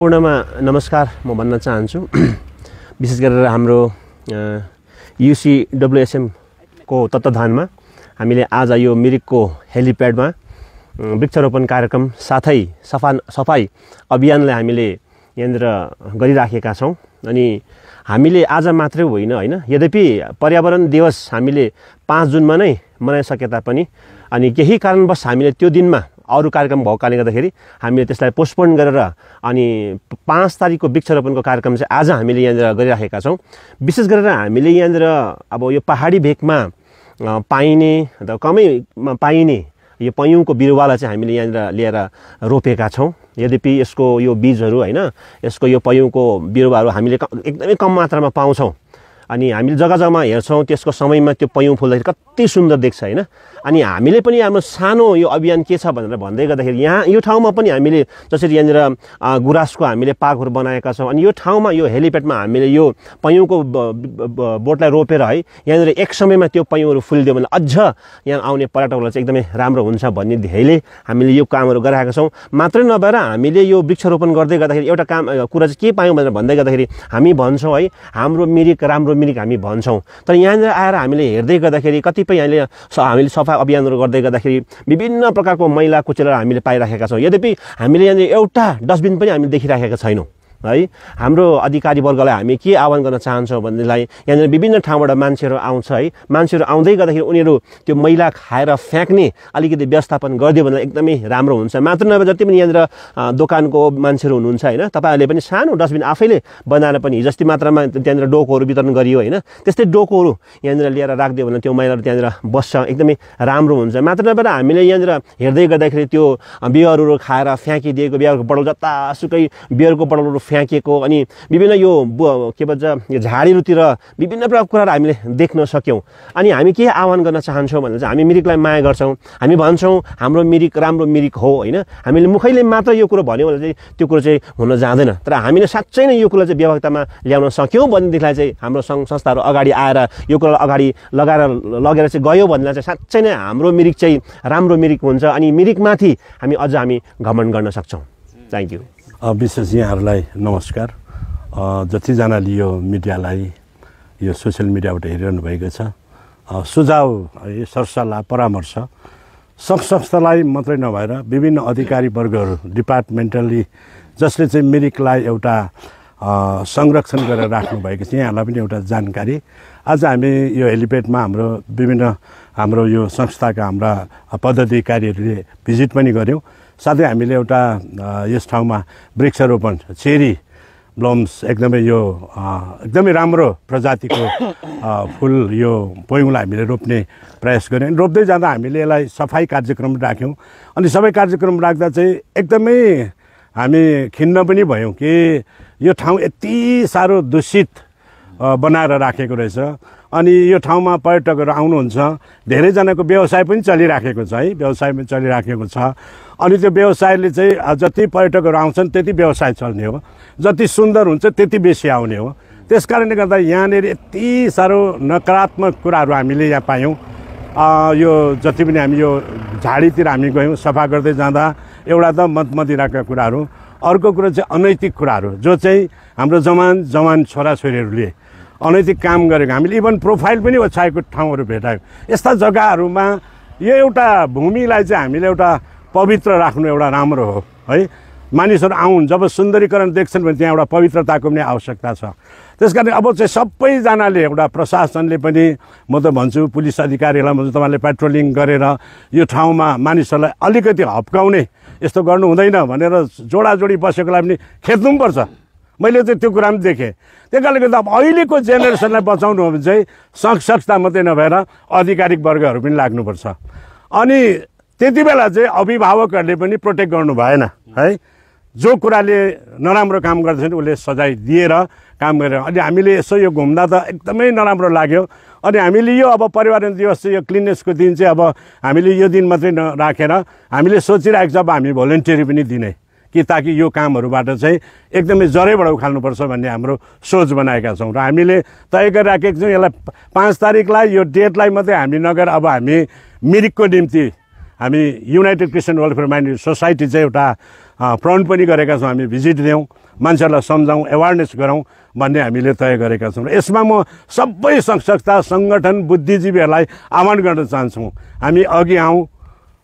पूर्णमा नमस्कार म भन्न चाहन्छु। विशेष गरेर हाम्रो UCWSM को तत्त्वावधानमा हामीले आज यो मिरिकको हेलिप्याडमा वृक्षारोपण कार्यक्रम साथै सफाई अभियानलाई हामीले यहाँनिर गरिराखेका छौँ। अनि हामीले आज मात्रै होइन यद्यपि पर्यावरण दिवस हामीले 5 जुनमा नै मनाइसके तापनि अनि केही कारणवश हामीले त्यो दिनमा अरू कार्यक्रम भएको कारणले गर्दाखेरि हामीले त्यसलाई पोस्टपोन गरेर अनि 5 तारिकको वृक्षारोपणको कार्यक्रम चाहिँ आज हामीले यहाँनिर गरिराखेका छौँ। विशेष गरेर हामीले यहाँनिर अब यो पहाडी भेकमा पाइने अथवा कमैमा पाइने यो पयुँको बिरुवालाई चाहिँ हामीले यहाँनिर लिएर रोपेका छौँ। यद्यपि यसको यो बीजहरू यसको यो पयुँको बिरुवाहरू हामीले एकदमै कम मात्रामा पाउँछौँ। अनि हामीले जग्गा-जग्गामा हेर्छौँ त्यसको समयमा त्यो पयुँ फुल्दाखेरि कति सुन्दर देख्छ अनि हामीले पनि हाम्रो सानो यो अभियान के छ भनेर भन्दै गर्दाखेरि यहाँ यो ठाउँमा पनि हामीले जसरी यहाँनिर गुराँसको हामीले पार्कहरू बनाएका छौँ। अनि यो ठाउँमा यो हेलिप्याडमा हामीले यो पयुँको बोटलाई रोपेर यहाँनिर एक समयमा त्यो पयुँहरू फुलिदियो भने अझ यहाँ आउने पर्यटकहरूलाई चाहिँ एकदमै राम्रो हुन्छ भन्ने ध्येयले हामीले यो कामहरू गरिरहेका छौँ। मात्रै नभएर हामीले यो वृक्षारोपण गर्दै गर्दाखेरि एउटा कुरा चाहिँ के पायौँ भनेर भन्दै गर्दाखेरि हामी भन्छौँ हाम्रो मिरिक राम्रो मिरिक हामी भन्छौँ। तर यहाँनिर आएर हामीले हेर्दै गर्दाखेरि कतिपय हामीले सफा अभियानहरू गर्दै गर्दाखेरि विभिन्न प्रकारको मैला कुचेला हामीले पाइराखेका छौँ। यद्यपि हामीले यहाँनिर एउटा डस्टबिन पनि हामीले देखिराखेका छैनौँ हाम्रो अधिकारी वर्गलाई हामी के आह्वान गर्न चाहन्छौँ भनेदेखिलाई यहाँनिर विभिन्न ठाउँबाट मान्छेहरू आउँछ मान्छेहरू आउँदै गर्दाखेरि उनीहरू त्यो मैला खाएर फ्याँक्ने अलिकति व्यवस्थापन गरिदियो भने एकदमै राम्रो हुन्छ। मात्र नभए जति पनि यहाँनिर दोकानको मान्छेहरू हुनुहुन्छ तपाईँहरूले पनि सानो डस्टबिन आफैले बनाएर पनि जस्तै मात्रामा त्यहाँनिर डोकोहरू वितरण गरियो त्यस्तै डोकोहरू यहाँनिर लिएर राखिदियो भने त्यो मैलाहरू त्यहाँनिर बस्छ एकदमै राम्रो हुन्छ। मात्र नभएर हामीले यहाँनिर हेर्दै गर्दाखेरि त्यो बियरहरू खाएर फ्याँकिदिएको बियरको बटल जतासुकै बियरको बटलहरू फ्याँकिएको अनि विभिन्न यो के भन्छ यो झाडीहरूतिर विभिन्न प्रकारको कुराहरू हामीले देख्न सक्यौँ। अनि हामी के आह्वान गर्न चाहन्छौँ भने चाहिँ हामी मिरिकलाई माया गर्छौँ। हामी भन्छौँ हाम्रो मिरिक राम्रो मिरिक हो हामीले मुखैले मात्र यो कुरो भन्यो भने चाहिँ त्यो कुरो चाहिँ हुन जाँदैन। तर हामीले साँच्चै नै यो कुरा चाहिँ व्यवस्थामा ल्याउन सक्यौँ भनेदेखिलाई चाहिँ हाम्रो सङ्घ संस्थाहरू अगाडि आएर यो कुरालाई अगाडि लगेर चाहिँ गयो भनेलाई चाहिँ साँच्चै नै हाम्रो मिरिक चाहिँ राम्रो मिरिक हुन्छ अनि मिरिकमाथि हामी घमण्ड गर्न सक्छौँ। Thank you. विशेष यहाँहरूलाई नमस्कार। जतिजनाले यो मिडियालाई यो सोसियल मिडियाबाट हेरिरहनु भएको छ सुझाव सरसल्लाह परामर्श सङ्घ संस्थालाई मात्रै नभएर विभिन्न अधिकारी वर्गहरू डिपार्टमेन्टली जसले चाहिँ मिरिकलाई एउटा संरक्षण गरेर राख्नु भएको छ यहाँहरूलाई पनि एउटा जानकारी। आज हामी यो हेलिप्याडमा हाम्रो यो संस्थाका हाम्रा पदाधिकारीहरूले भिजिट पनि गऱ्यौँ। साथै हामीले एउटा यस ठाउँमा वृक्षारोपण चेरी ब्लम्स एकदमै राम्रो प्रजातिको फुल यो पयुँलाई हामीले रोप्ने प्रयास गऱ्यौँ। रोप्दै जाँदा हामीले यसलाई सफाई कार्यक्रम राख्यौँ। अनि सबै कार्यक्रम राख्दा चाहिँ एकदमै हामी खिन्न पनि भयौँ कि यो ठाउँ यति साह्रो दूषित बनाएर राखेको रहेछ। अनि यो ठाउँमा पर्यटकहरू आउनुहुन्छ धेरैजनाको व्यवसाय पनि चलिराखेको छ अनि त्यो व्यवसायले चाहिँ जति पर्यटकहरू आउँछन् त्यति व्यवसाय चल्ने हो, जति सुन्दर हुन्छ त्यति बेसी आउने हो। त्यस कारणले गर्दा यहाँनिर यति साह्रो नकारात्मक कुराहरू हामीले यहाँ पायौँ। यो जति पनि हामी यो झाडीतिर हामी गयौँ सफा गर्दै जाँदा एउटा त मदिराका कुराहरू, अर्को कुरा चाहिँ अनैतिक कुराहरू जो चाहिँ हाम्रो जवान छोराछोरीहरूले अनैतिक काम गरेको हामीले इभन प्रोफाइल पनि ओछ्याएको ठाउँहरू भेटायौँ। यस्ता जग्गाहरूमा यो एउटा भूमिलाई चाहिँ हामीले एउटा पवित्र राख्नु एउटा राम्रो हो मानिसहरू आउन् जब सुन्दरीकरण देख्छन् भने त्यहाँ एउटा पवित्रताको पनि आवश्यकता छ। त्यस कारण अब चाहिँ सबैजनाले एउटा प्रशासनले पनि म त भन्छु पुलिस अधिकारीहरूलाई भन्छु तपाईँले पेट्रोलिङ गरेर यो ठाउँमा मानिसहरूलाई अलिकति हप्काउने यस्तो गर्नु हुँदैन भनेर जोडाजोडी बसेकोलाई पनि खेद्नु पनि पर्छ। मैले चाहिँ त्यो कुरा पनि देखेँ। त्यही कारणले गर्दा अब अहिलेको जेनेरेसनलाई बचाउनु हो भने चाहिँ सङ्घ संस्था मात्रै नभएर आधिकारिक वर्गहरू पनि लाग्नुपर्छ। अनि त्यति बेला चाहिँ अभिभावकहरूले पनि प्रोटेक्ट गर्नु भएन जो कुराले नराम्रो काम गर्दैछ उसले सजाय दिएर काम गरेर। अनि हामीले यसो यो घुम्दा त एकदमै नराम्रो लाग्यो। अनि हामीले यो अब पर्यावरण दिवस चाहिँ यो क्लिननेसको दिन चाहिँ अब हामीले यो दिन मात्रै नराखेर हामीले सोचिरहेको छ अब हामी भोलिन्टियरी पनि दिने कि ताकि यो कामहरूबाट चाहिँ एकदमै जरैबाट उखाल्नुपर्छ भन्ने हाम्रो सोच बनाएका छौँ र हामीले तय गरिराखेको छौँ। यसलाई 5 तारिकलाई यो डेटलाई मात्रै हामी नगरेर अब हामी मिरिकको निम्ति हामी United Christian welfare mind society चाहिँ एउटा प्रण पनि गरेका छौँ। हामी भिजिट दियौँ, मान्छेहरूलाई सम्झाउँ, एवारनेस गरौँ भन्ने हामीले तय गरेका छौँ। र यसमा म सबै संस्था, सङ्गठन, बुद्धिजीवीहरूलाई आह्वान गर्न चाहन्छौँ, हामी अघि आउँ।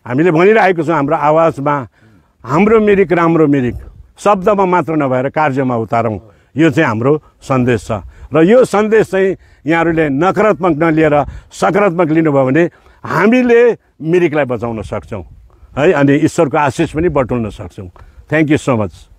हामीले भनिरहेको छौँ हाम्रो आवाजमा, हाम्रो मिरिक राम्रो मिरिक शब्दमा मात्र नभएर कार्यमा उतारौँ। यो चाहिँ हाम्रो सन्देश छ र यो सन्देश चाहिँ यहाँहरूले नकारात्मक नलिएर सकारात्मक लिनुभयो भने हामीले मिरिकलाई बचाउन सक्छौँ है, अनि ईश्वरको आशिष पनि बटुल्न सक्छौँ। Thank you so much.